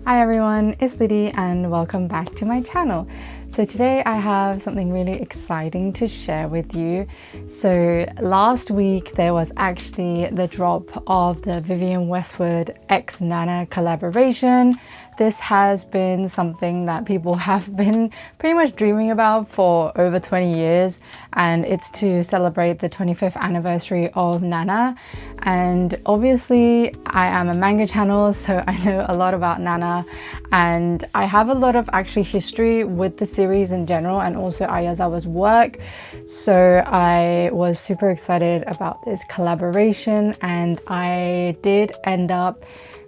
Hi everyone, it's Liddy and welcome back to my channel. So today I have something really exciting to share with you. So last week there was actually the drop of the Vivienne Westwood x NANA collaboration. This has been something that people have been pretty much dreaming about for over 20 years, and it's to celebrate the 25th anniversary of NANA. And obviously I am a manga channel, so I know a lot about NANA, and I have a lot of actually history with the series in general and also Ai Yazawa's work. So I was super excited about this collaboration, and I did end up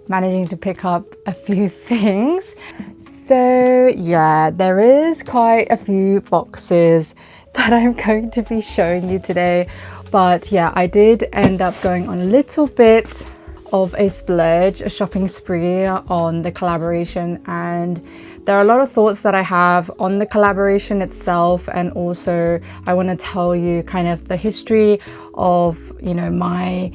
managing to pick up a few things. So yeah, there is quite a few boxes that I'm going to be showing you today. But yeah, I did end up going on a little bit of a splurge, a shopping spree on the collaboration, and there are a lot of thoughts that I have on the collaboration itself, and also I want to tell you kind of the history of, my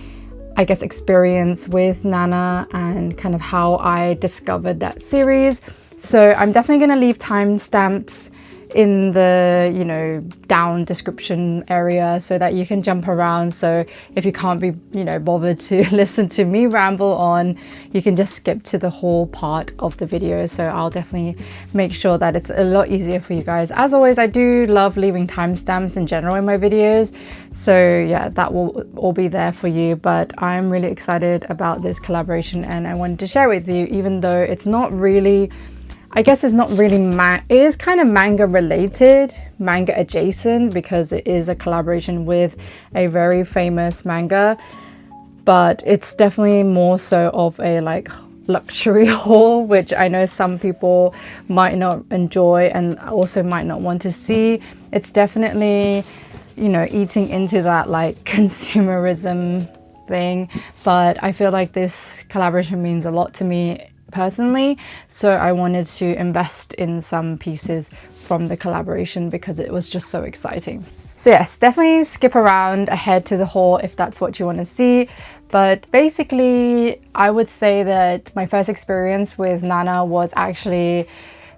experience with NANA and kind of how I discovered that series. So I'm definitely going to leave timestamps in the down description area so that you can jump around. So if you can't be bothered to listen to me ramble on, you can just skip to the whole part of the video. So I'll definitely make sure that it's a lot easier for you guys. As always, I do love leaving timestamps in general in my videos, so yeah, that will all be there for you. But I'm really excited about this collaboration and I wanted to share with you, even though it's not really, it is kind of manga related, manga adjacent, because it is a collaboration with a very famous manga, but it's definitely more so of a luxury haul, which I know some people might not enjoy and also might not want to see. It's definitely, eating into that consumerism thing, but I feel like this collaboration means a lot to me personally, so I wanted to invest in some pieces from the collaboration because it was just so exciting. So yes, definitely skip around ahead to the haul if that's what you want to see. But basically, I would say that my first experience with NANA was actually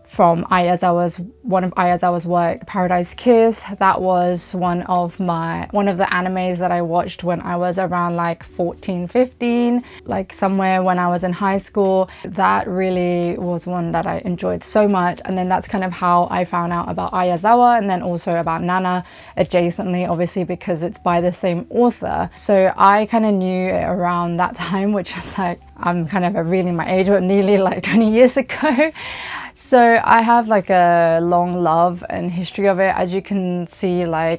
from one of Ai Yazawa's work, Paradise Kiss. That was one of the animes that I watched when I was around 14, 15, somewhere when I was in high school. That really was one that I enjoyed so much, and then that's kind of how I found out about Ai Yazawa, and then also about NANA adjacently, obviously because it's by the same author. So I kind of knew it around that time, which is I'm kind of revealing my age, but nearly 20 years ago. So I have a long love and history of it. As you can see, I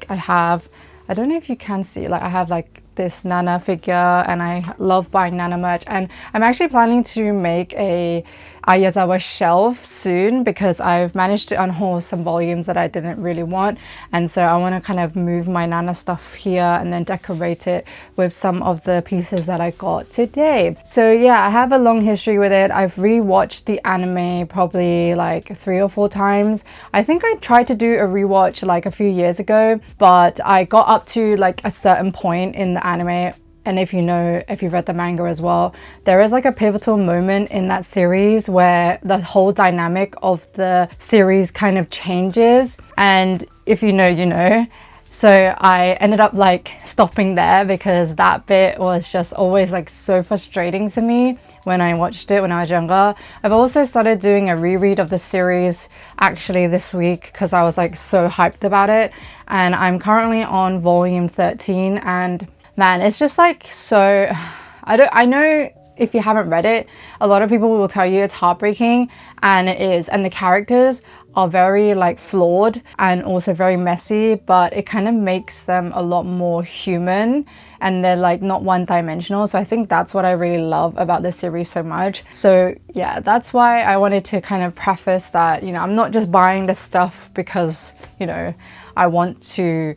don't know if you can see, I have this NANA figure, and I love buying NANA merch, and I'm actually planning to make a Ai Yazawa shelf soon because I've managed to unhaul some volumes that I didn't really want, and so I want to kind of move my NANA stuff here and then decorate it with some of the pieces that I got today. So yeah, I have a long history with it. I've rewatched the anime probably 3 or 4 times. I think I tried to do a rewatch a few years ago, but I got up to a certain point in the anime, and if you've read the manga as well, there is a pivotal moment in that series where the whole dynamic of the series kind of changes, and if you know. So I ended up stopping there because that bit was just always so frustrating to me when I watched it when I was younger. I've also started doing a reread of the series actually this week because I was so hyped about it, and I'm currently on volume 13, and man, it's just so, I know if you haven't read it, a lot of people will tell you it's heartbreaking, and it is, and the characters are very flawed and also very messy, but it kind of makes them a lot more human, and they're not one-dimensional. So I think that's what I really love about this series so much. So yeah, that's why I wanted to kind of preface that, I'm not just buying this stuff because, I want to,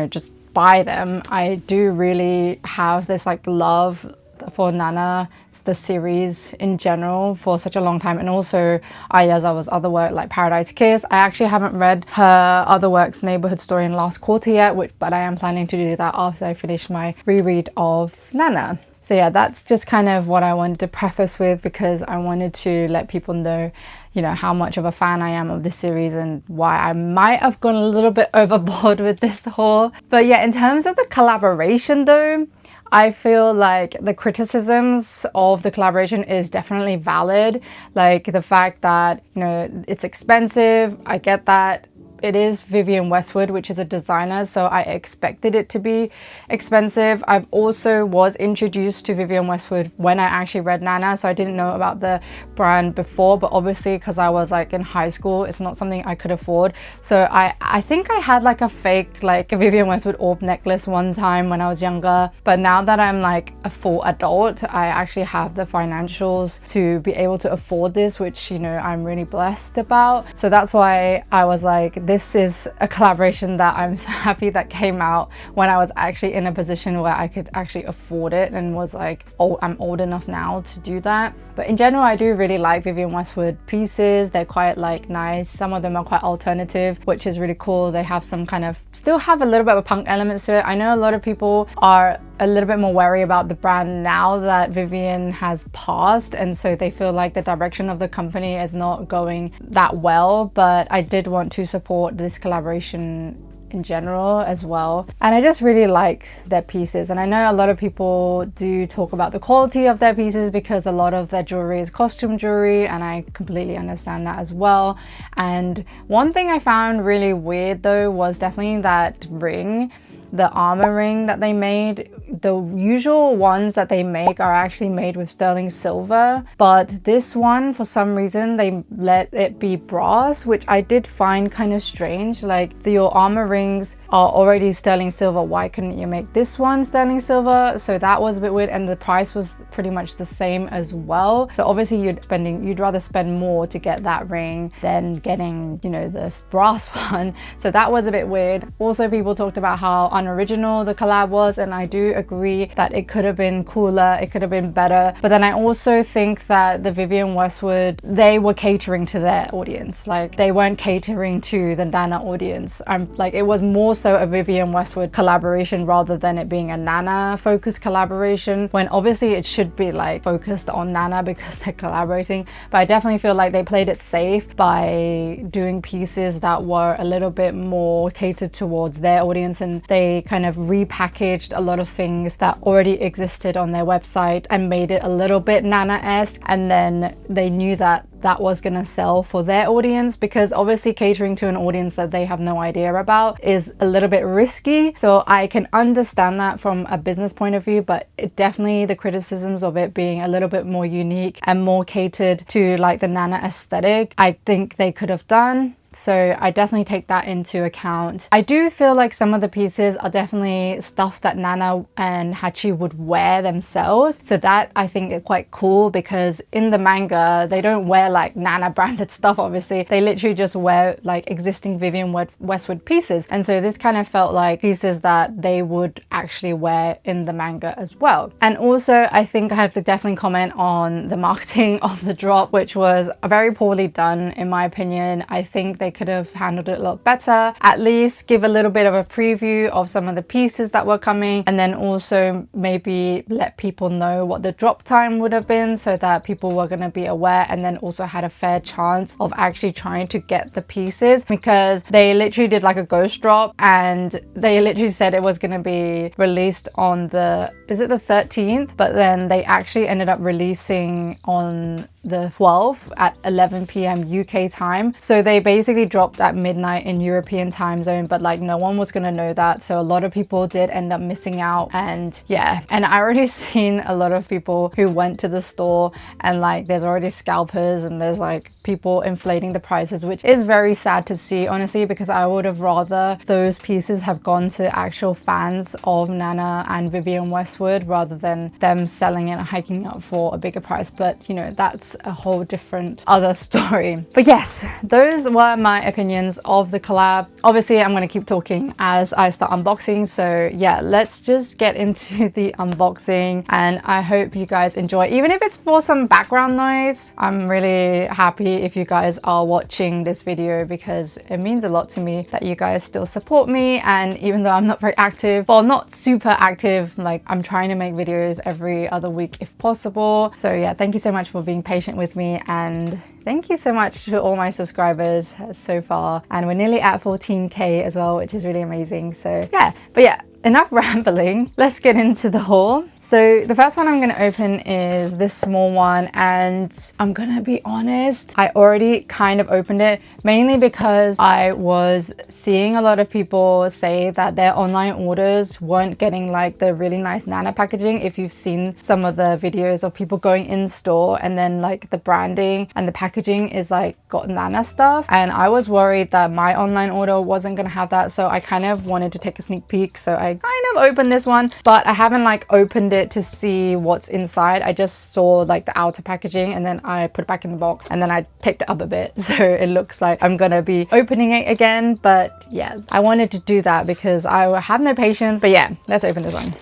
just buy them. I do really have this love for NANA, the series in general, for such a long time, and also Ai Yazawa's other work like Paradise Kiss. I actually haven't read her other works, Neighborhood Story and Last Quarter yet, but I am planning to do that after I finish my reread of NANA. So yeah, that's just kind of what I wanted to preface with, because I wanted to let people know, you know, how much of a fan I am of this series and why I might have gone a little bit overboard with this haul. But yeah, in terms of the collaboration though, I feel like the criticisms of the collaboration is definitely valid. Like the fact that, you know, it's expensive, I get that. It is Vivienne Westwood, which is a designer, so I expected it to be expensive. I've also was introduced to Vivienne Westwood when I actually read Nana, so I didn't know about the brand before, but obviously because I was like in high school, it's not something I could afford. So I think I had like a fake like Vivienne Westwood orb necklace one time when I was younger, but now that I'm like a full adult, I actually have the financials to be able to afford this, which, you know, I'm really blessed about. So that's why I was like, this is a collaboration that I'm so happy that came out when I was actually in a position where I could actually afford it, and was like, oh, I'm old enough now to do that. But in general, I do really like Vivienne Westwood pieces. They're quite like nice. Some of them are quite alternative, which is really cool. They have some kind of, still have a little bit of a punk elements to it. I know a lot of people are a little bit more wary about the brand now that Vivienne has passed, and so they feel like the direction of the company is not going that well. But I did want to support this collaboration in general as well, and I just really like their pieces. And I know a lot of people do talk about the quality of their pieces because a lot of their jewelry is costume jewelry, and I completely understand that as well. And one thing I found really weird though was definitely that ring, the armor ring that they made. The usual ones that they make are actually made with sterling silver, but this one, for some reason, they let it be brass, which I did find kind of strange. Like, your armor rings are already sterling silver, why couldn't you make this one sterling silver? So that was a bit weird, and the price was pretty much the same as well. So obviously you'd rather spend more to get that ring than getting, you know, this brass one. So that was a bit weird. Also, people talked about how unoriginal the collab was, and I do agree that it could have been cooler, it could have been better. But then I also think that the Vivienne Westwood, they were catering to their audience. Like, they weren't catering to the Nana audience. It was more so a Vivienne Westwood collaboration rather than it being a Nana focused collaboration, when obviously it should be like focused on Nana because they're collaborating. But I definitely feel like they played it safe by doing pieces that were a little bit more catered towards their audience, and they kind of repackaged a lot of things that already existed on their website and made it a little bit Nana-esque. And then they knew that that was gonna sell for their audience, because obviously catering to an audience that they have no idea about is a little bit risky. So I can understand that from a business point of view, but it definitely, the criticisms of it being a little bit more unique and more catered to like the Nana aesthetic, I think they could have done. So I definitely take that into account. I do feel like some of the pieces are definitely stuff that Nana and Hachi would wear themselves. So that I think is quite cool, because in the manga, they don't wear like Nana branded stuff, obviously. They literally just wear like existing Vivienne Westwood pieces. And so this kind of felt like pieces that they would actually wear in the manga as well. And also, I think I have to definitely comment on the marketing of the drop, which was very poorly done in my opinion. I think they could have handled it a lot better. At least give a little bit of a preview of some of the pieces that were coming, and then also maybe let people know what the drop time would have been so that people were going to be aware, and then also had a fair chance of actually trying to get the pieces, because they literally did like a ghost drop, and they literally said it was going to be released on the, is it the 13th? But then they actually ended up releasing on the 12th at 11 p.m. UK time. So they basically dropped at midnight in European time zone, but like no one was gonna know that. So a lot of people did end up missing out. And yeah, and I already seen a lot of people who went to the store, and like there's already scalpers and there's like people inflating the prices, which is very sad to see, honestly, because I would have rather those pieces have gone to actual fans of Nana and Vivienne Westwood rather than them selling it and hiking up for a bigger price. But you know, that's that's a whole different other story. But yes, those were my opinions of the collab. Obviously, I'm going to keep talking as I start unboxing. So yeah, let's just get into the unboxing, and I hope you guys enjoy. Even if it's for some background noise, I'm really happy if you guys are watching this video, because it means a lot to me that you guys still support me. And even though I'm not very active, well, not super active, like I'm trying to make videos every other week if possible. So yeah, thank you so much for being patient with me, and thank you so much to all my subscribers so far. And we're nearly at 14k as well, which is really amazing. So yeah, but yeah, enough rambling. Let's get into the haul. So the first one I'm going to open is this small one, and I'm gonna be honest, I already kind of opened it, mainly because I was seeing a lot of people say that their online orders weren't getting like the really nice Nana packaging. If you've seen some of the videos of people going in store and then like the branding and the packaging is like got Nana stuff, and I was worried that my online order wasn't gonna have that. So I kind of wanted to take a sneak peek, so I kind of opened this one, but I haven't like opened it to see what's inside. I just saw like the outer packaging, and then I put it back in the box, and then I taped it up a bit, so it looks like I'm gonna be opening it again. But yeah, I wanted to do that because I have no patience. But yeah, let's open this one.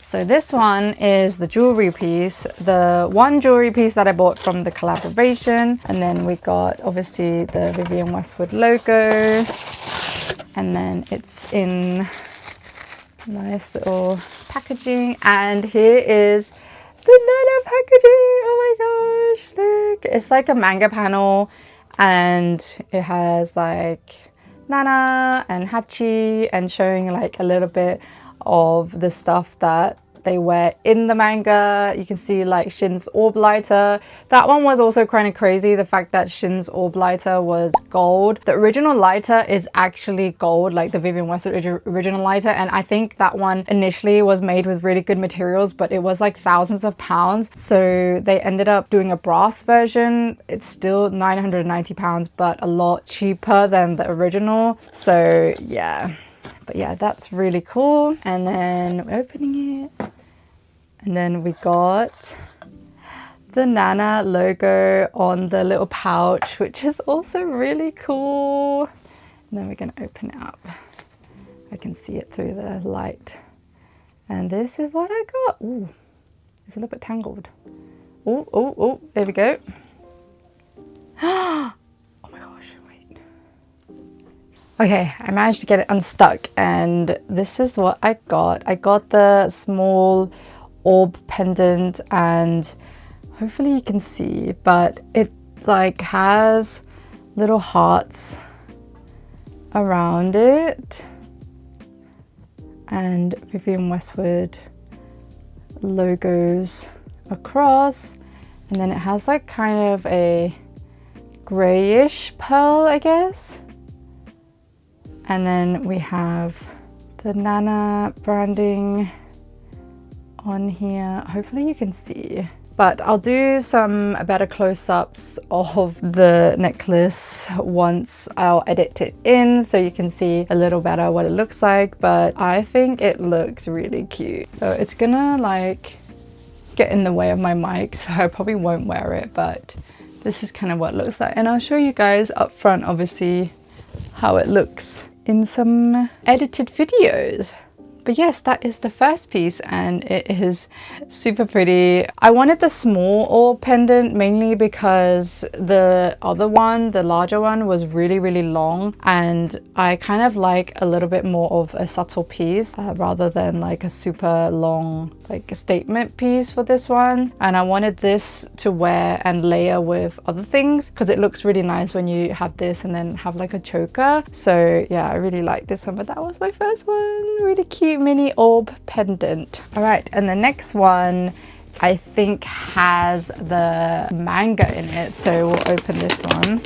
So this one is the jewelry piece, the one jewelry piece that I bought from the collaboration. And then we got obviously the Vivienne Westwood logo, and then it's in nice little packaging. And here is the Nana packaging. Oh my gosh, look, it's like a manga panel, and it has like Nana and Hachi, and showing like a little bit of the stuff that they wear in the manga. You can see like Shin's orb lighter. That one was also kind of crazy, the fact that Shin's orb lighter was gold. The original lighter is actually gold, like the Vivienne Westwood original lighter, and I think that one initially was made with really good materials, but it was like thousands of pounds, so they ended up doing a brass version. It's still 990 pounds, but a lot cheaper than the original. So yeah, but yeah, that's really cool. And then we're opening it, and then we got the Nana logo on the little pouch, which is also really cool. And then we're gonna open it up. I can see it through the light. And this is what I got. Ooh, it's a little bit tangled. Oh, oh, oh, there we go. Oh my gosh, wait. Okay, I managed to get it unstuck, and this is what I got. I got the small orb pendant, and hopefully you can see, but it like has little hearts around it, and Vivienne Westwood logos across, and then it has like kind of a grayish pearl, I guess. And then we have the Nana branding on here. Hopefully you can see, but I'll do some better close-ups of the necklace once I'll edit it in, so you can see a little better what it looks like. But I think it looks really cute. So it's gonna like get in the way of my mic, so I probably won't wear it, but this is kind of what it looks like. And I'll show you guys up front, obviously, how it looks in some edited videos. But yes, that is the first piece, and it is super pretty. I wanted the small orb pendant mainly because the other one, the larger one, was really, really long, and I kind of like a little bit more of a subtle piece rather than like a super long like a statement piece for this one. And I wanted this to wear and layer with other things because it looks really nice when you have this and then have like a choker. So yeah, I really like this one, but that was my first one. Really cute mini orb pendant. All right, and the next one I think has the manga in it, so we'll open this one.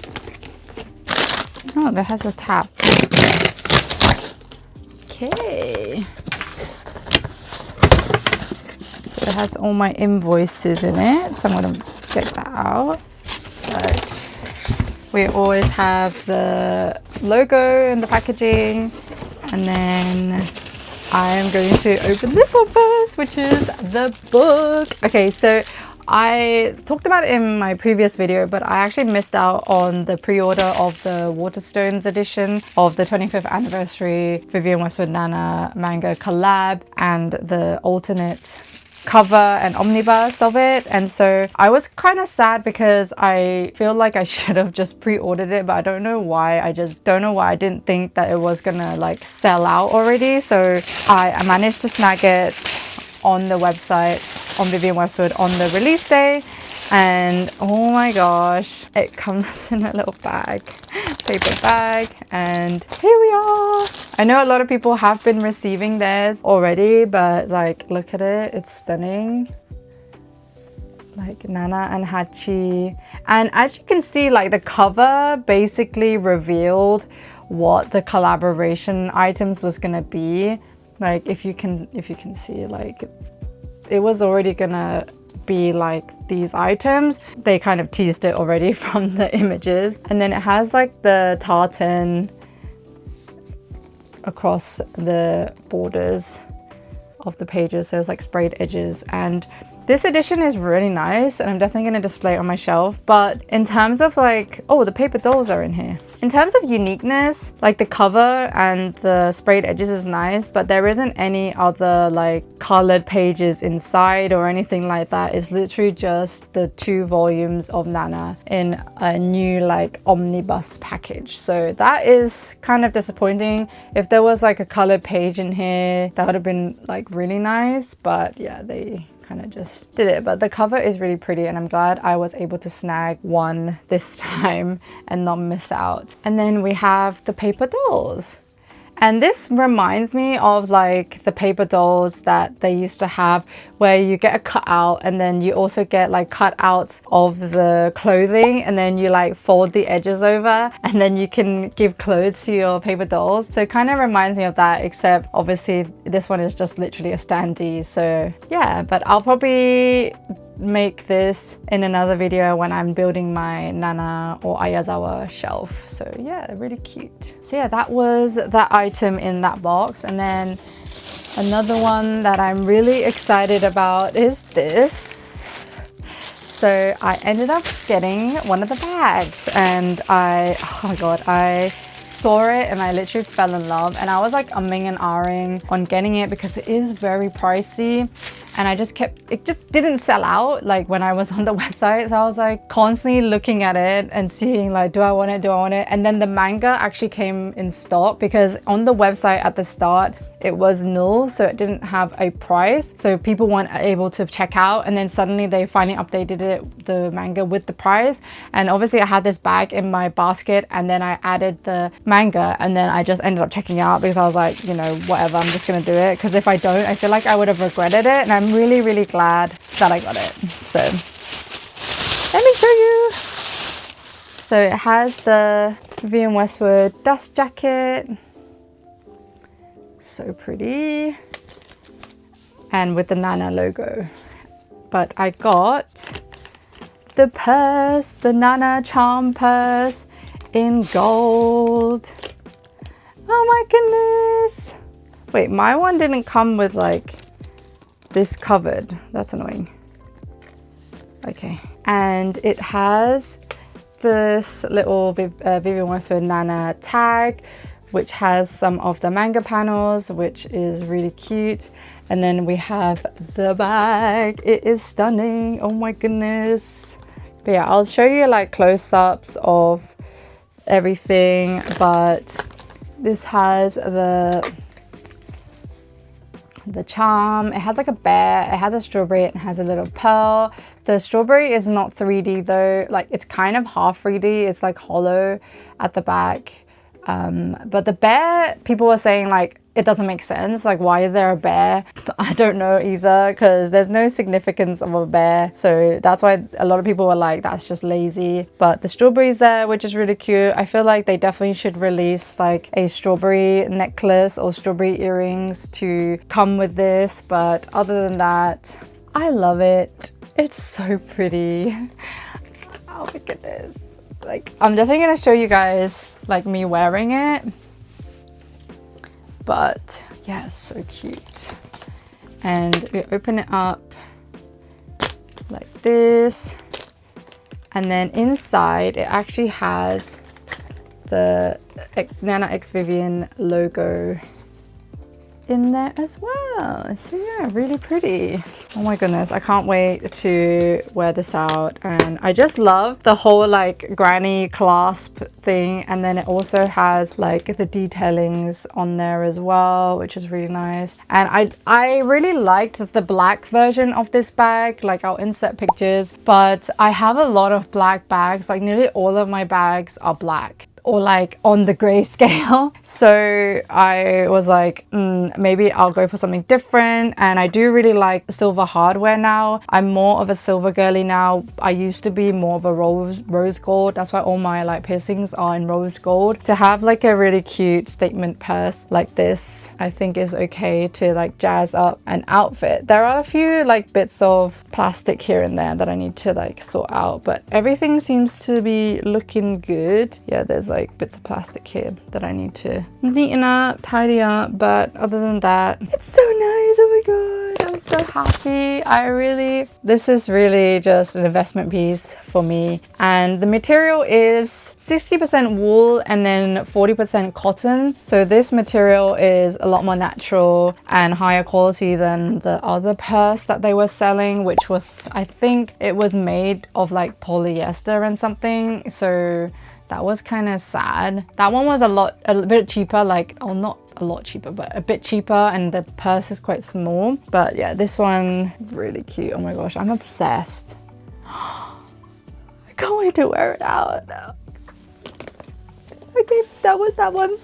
Oh, that has a tap. Okay, so it has all my invoices in it, so I'm gonna get that out. But we always have the logo in the packaging, and then I am going to open this one first, which is the book. Okay, so I talked about it in my previous video, but I actually missed out on the pre-order of the Waterstones edition of the 25th anniversary Vivienne Westwood Nana manga collab and the alternate cover and omnibus of it. And so I was kind of sad because I feel like I should have just pre-ordered it, but I don't know why. I just don't know why I didn't think that it was gonna like sell out already. So I managed to snag it on the website on Vivienne Westwood on the release day, and oh my gosh, it comes in a little bag, paper bag, and here we are. I know a lot of people have been receiving theirs already, but like look at it, it's stunning. Like Nana and Hachi, and as you can see, like the cover basically revealed what the collaboration items was gonna be. Like if you can see, like it was already gonna be like these items. They kind of teased it already from the images. And then it has like the tartan across the borders of the pages, so it's like sprayed edges. And this edition is really nice, and I'm definitely going to display it on my shelf. But in terms of like, oh, the paper dolls are in here. In terms of uniqueness, like the cover and the sprayed edges is nice, but there isn't any other like colored pages inside or anything like that. It's literally just the 2 volumes of Nana in a new like omnibus package. So that is kind of disappointing. If there was like a colored page in here, that would have been like really nice. But yeah, they kind of just did it. But the cover is really pretty, and I'm glad I was able to snag one this time and not miss out. And then we have the paper dolls. And this reminds me of like the paper dolls that they used to have, where you get a cutout and then you also get like cutouts of the clothing, and then you like fold the edges over and then you can give clothes to your paper dolls. So it kind of reminds me of that, except obviously this one is just literally a standee. So yeah, but I'll probably make this in another video when I'm building my NANA or Ai Yazawa shelf. So yeah, really cute. So yeah, that was that item in that box. And then another one that I'm really excited about is this. So I ended up getting one of the bags, and oh my god, I saw it and I literally fell in love, and I was like umming and ahhing on getting it because it is very pricey. And it just didn't sell out like when I was on the website. So I was like constantly looking at it and seeing like, do I want it? Do I want it? And then the manga actually came in stock, because on the website at the start, it was null. So it didn't have a price. So people weren't able to check out. And then suddenly they finally updated it, the manga, with the price. And obviously I had this bag in my basket, and then I added the manga, and then I just ended up checking out because I was like, you know, whatever, I'm just gonna do it. Because if I don't, I feel like I would have regretted it. And I'm really, really glad that I got it. So let me show you. So it has the Vivienne Westwood dust jacket. So pretty. And with the Nana logo. But I got the purse, the Nana charm purse in gold. Oh my goodness. Wait, my one didn't come with like this covered. That's annoying. Okay. And it has this little Vivienne Westwood Nana tag, which has some of the manga panels, which is really cute. And then we have the bag. It is stunning. Oh my goodness. But yeah, I'll show you like close-ups of everything. But this has the charm. It has like a bear, it has a strawberry, it has a little pearl. The strawberry is not 3D though, like it's kind of half 3D, it's like hollow at the back. But the bear, people were saying like it doesn't make sense, like why is there a bear? I don't know either, because there's no significance of a bear, so that's why a lot of people were like, that's just lazy. But the strawberry's there, which is really cute. I feel like they definitely should release like a strawberry necklace or strawberry earrings to come with this. But other than that, I love it. It's so pretty. Oh my goodness. Like, I'm definitely gonna show you guys like me wearing it. But yeah, so cute. And we open it up like this. And then inside, it actually has the Nana x Vivienne logo in there as well. So yeah, really pretty. Oh my goodness, I can't wait to wear this out. And I just love the whole like granny clasp thing, and then it also has like the detailings on there as well, which is really nice. And I really liked the black version of this bag. Like, I'll insert pictures, but I have a lot of black bags. Like, nearly all of my bags are black, or like on the gray scale. So I was like, maybe I'll go for something different. And I do really like silver hardware now. I'm more of a silver girly now. I used to be more of a rose gold. That's why all my like piercings are in rose gold. To have like a really cute statement purse like this, I think is okay to like jazz up an outfit. There are a few like bits of plastic here and there that I need to like sort out, but everything seems to be looking good. Yeah, there's like bits of plastic here that I need to neaten up, tidy up, but other than that, it's so nice. Oh my god, I'm so happy. This is really just an investment piece for me. And the material is 60% wool and then 40% cotton. So this material is a lot more natural and higher quality than the other purse that they were selling, which was, I think it was made of like polyester and something. So that was kind of sad. That one was a bit cheaper, like, oh, not a lot cheaper, but a bit cheaper, and the purse is quite small. But yeah, this one, really cute. Oh my gosh, I'm obsessed. I can't wait to wear it out. Okay, that was that one.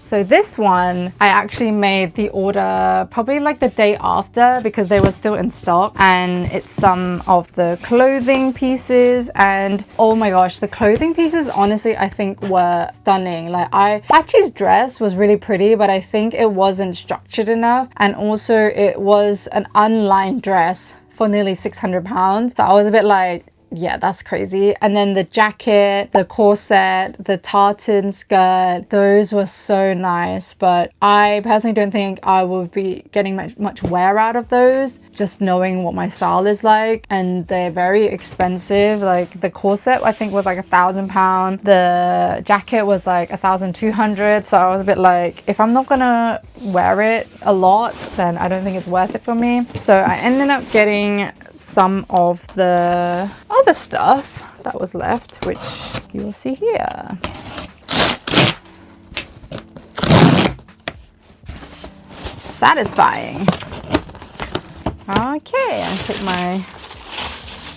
So this one, I actually made the order probably like the day after because they were still in stock, and it's some of the clothing pieces. And oh my gosh, the clothing pieces honestly I think were stunning. Like, Hachi's dress was really pretty, but I think it wasn't structured enough, and also it was an unlined dress for nearly £600. So I was a bit like, yeah, that's crazy. And then the jacket, the corset, the tartan skirt, those were so nice. But I personally don't think I will be getting much wear out of those, just knowing what my style is like. And they're very expensive. Like, the corset I think was like £1,000. The jacket was like 1,200. So I was a bit like, if I'm not gonna wear it a lot, then I don't think it's worth it for me. So I ended up getting some of the other stuff that was left, which you will see here. Satisfying. Okay, I'll take my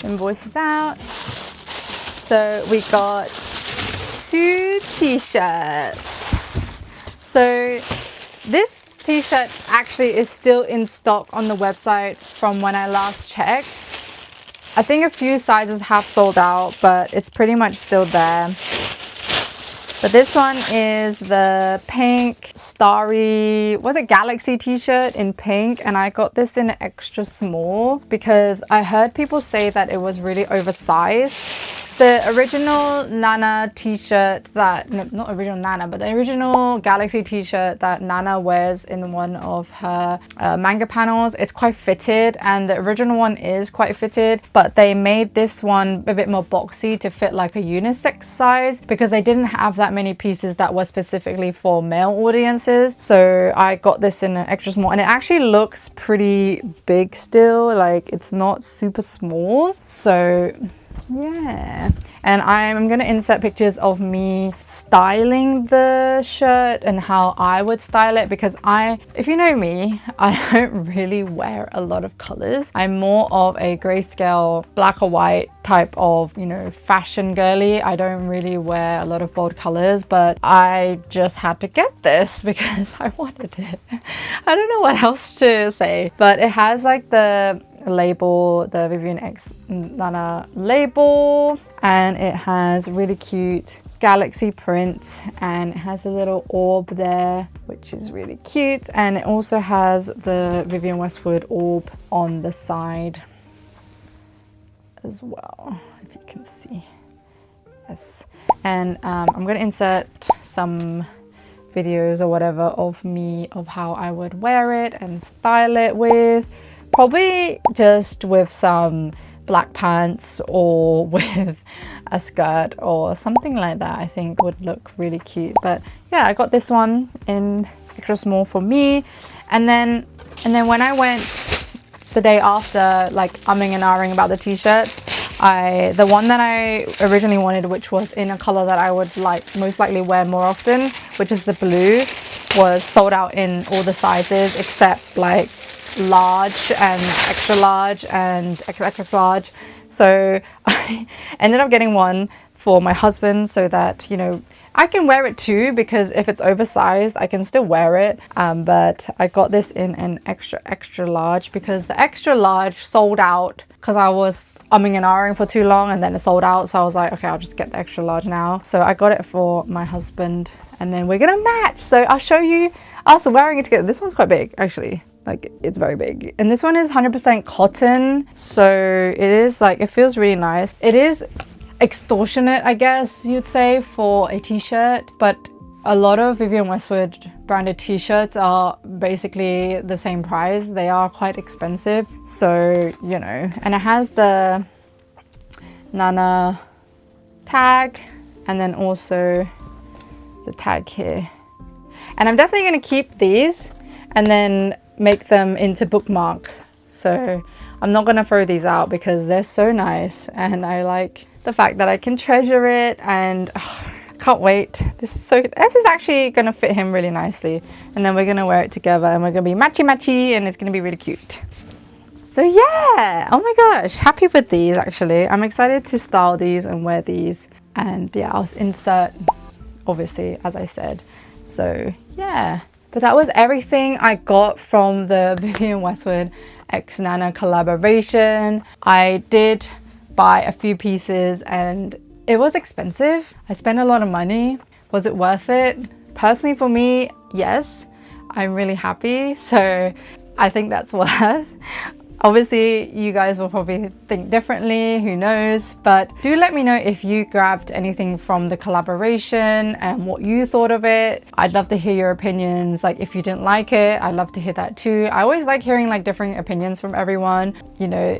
invoices out. So we got 2 t-shirts. So this t-shirt actually is still in stock on the website from when I last checked. I think a few sizes have sold out, but it's pretty much still there. But this one is the pink starry, was it Galaxy t-shirt in pink, and I got this in an extra small because I heard people say that it was really oversized. The original Nana t-shirt that, no, not original Nana, but the original Galaxy t-shirt that Nana wears in one of her manga panels, it's quite fitted, and the original one is quite fitted, but they made this one a bit more boxy to fit like a unisex size because they didn't have that many pieces that were specifically for male audiences. So I got this in an extra small, and it actually looks pretty big still, like it's not super small. So yeah, and I'm gonna insert pictures of me styling the shirt and how I would style it, because if you know me, I don't really wear a lot of colors. I'm more of a grayscale, black or white type of, you know, fashion girly. I don't really wear a lot of bold colors, but I just had to get this because I wanted it. I don't know what else to say, but it has like the label, the Vivienne X Nana label, and it has really cute galaxy print, and it has a little orb there, which is really cute, and it also has the Vivienne Westwood orb on the side as well, if you can see. Yes, and I'm going to insert some videos or whatever of me, of how I would wear it and style it with. Probably just with some black pants or with a skirt or something like that, I think would look really cute. But yeah, I got this one in extra small for me. And then when I went the day after, like umming and ahhing about the t-shirts, the one that I originally wanted, which was in a color that I would most likely wear more often, which is the blue, was sold out in all the sizes except like large and extra large and extra large. So I ended up getting one for my husband so that, you know, I can wear it too, because if it's oversized I can still wear it, but I got this in an extra large because the extra large sold out because I was umming and ahhing for too long, and then it sold out. So I was like, okay, I'll just get the extra large now. So I got it for my husband, and then we're gonna match. So I'll show you us wearing it together. This one's quite big actually, like it's very big, and this one is 100% cotton, so it is like, it feels really nice. It is extortionate, I guess you'd say, for a t-shirt, but a lot of Vivienne Westwood branded t-shirts are basically the same price. They are quite expensive, so you know. And it has the NANA tag and then also the tag here. And I'm definitely going to keep these and then make them into bookmarks, so I'm not going to throw these out because they're so nice, and I like the fact that I can treasure it, and can't wait. This is actually gonna fit him really nicely, and then we're gonna wear it together and we're gonna be matchy and it's gonna be really cute. So yeah, oh my gosh, happy with these actually. I'm excited to style these and wear these, and yeah, I'll insert obviously as I said. So yeah, but that was everything I got from the Vivienne Westwood x NANA collaboration. I did buy a few pieces and it was expensive. I spent a lot of money. Was it worth it? Personally for me, yes. I'm really happy, so I think that's worth. Obviously you guys will probably think differently, who knows, but do let me know if you grabbed anything from the collaboration and what you thought of it. I'd love to hear your opinions. Like if you didn't like it, I'd love to hear that too. I always like hearing like different opinions from everyone. You know,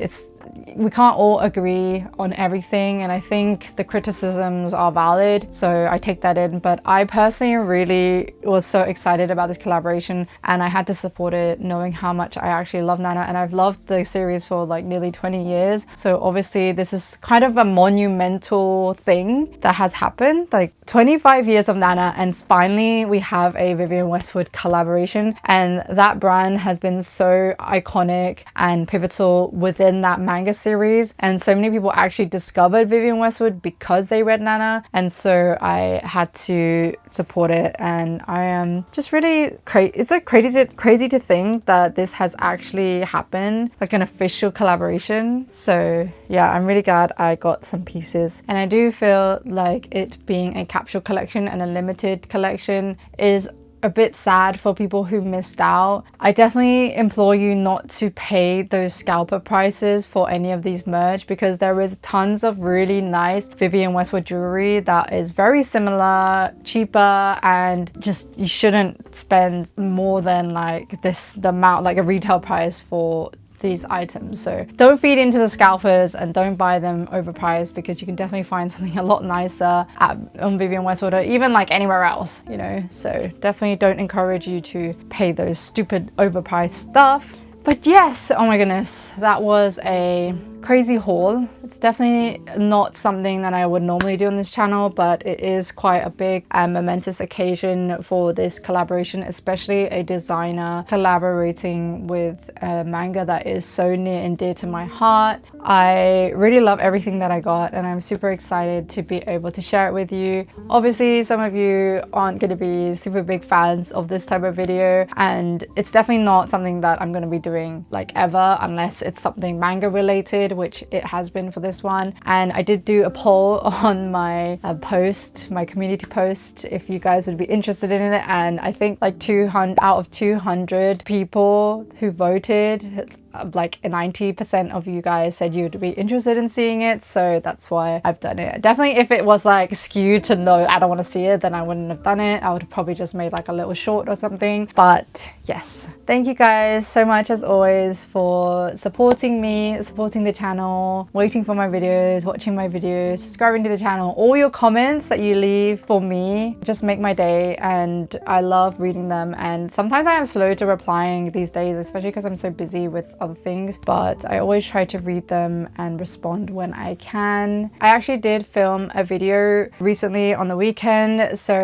we can't all agree on everything, and I think the criticisms are valid, so I take that in. But I personally really was so excited about this collaboration, and I had to support it knowing how much I actually love NANA, and I've loved the series for like nearly 20 years. So obviously this is kind of a monumental thing that has happened, like 25 years of NANA, and finally we have a Vivienne Westwood collaboration, and that brand has been so iconic and pivotal within that manga series, and so many people actually discovered Vivienne Westwood because they read NANA, and so I had to support it. And I am just really it's like crazy to think that this has actually happened, like an official collaboration. So yeah, I'm really glad I got some pieces, and I do feel like it being a capsule collection and a limited collection is a bit sad for people who missed out. I definitely implore you not to pay those scalper prices for any of these merch, because there is tons of really nice Vivienne Westwood jewelry that is very similar, cheaper, and just you shouldn't spend more than like the amount, like a retail price for these items. So don't feed into the scalpers and don't buy them overpriced, because you can definitely find something a lot nicer on Vivienne Westwood or even like anywhere else, you know. So definitely don't encourage you to pay those stupid overpriced stuff. But yes, oh my goodness, that was a crazy haul. It's definitely not something that I would normally do on this channel, but it is quite a big and momentous occasion for this collaboration, especially a designer collaborating with a manga that is so near and dear to my heart. I really love everything that I got, and I'm super excited to be able to share it with you. Obviously, some of you aren't going to be super big fans of this type of video, and it's definitely not something that I'm going to be doing like ever, unless it's something manga related, which it has been for this one. And I did do a poll on my post, my community post, if you guys would be interested in it, and I think like 200 out of 200 people who voted, like 90% of you guys said you'd be interested in seeing it, so that's why I've done it. Definitely if it was like skewed to no, I don't want to see it, then I wouldn't have done it. I would have probably just made like a little short or something. But yes, thank you guys so much as always for supporting me, supporting the channel, waiting for my videos, watching my videos, subscribing to the channel. All your comments that you leave for me just make my day, and I love reading them. And sometimes I am slow to replying these days, especially because I'm so busy with other things, but I always try to read them and respond when I can. I actually did film a video recently on the weekend, so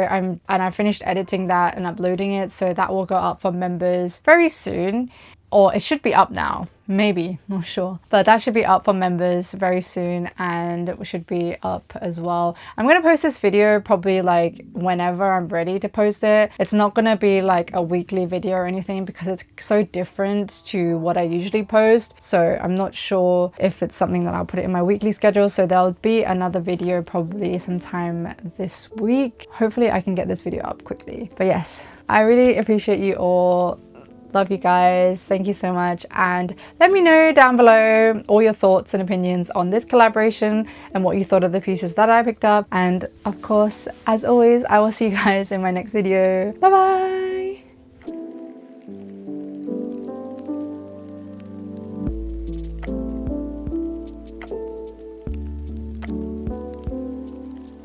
I finished editing that and uploading it, so that will go up for members very soon, or it should be up now, maybe, not sure, but that should be up for members very soon, and it should be up as well. I'm gonna post this video probably like whenever I'm ready to post it. It's not gonna be like a weekly video or anything because it's so different to what I usually post, so I'm not sure if it's something that I'll put it in my weekly schedule. So there'll be another video probably sometime this week. Hopefully I can get this video up quickly. But yes, I really appreciate you all. Love you guys. Thank you so much. And let me know down below all your thoughts and opinions on this collaboration and what you thought of the pieces that I picked up. And of course, as always, I will see you guys in my next video. Bye bye.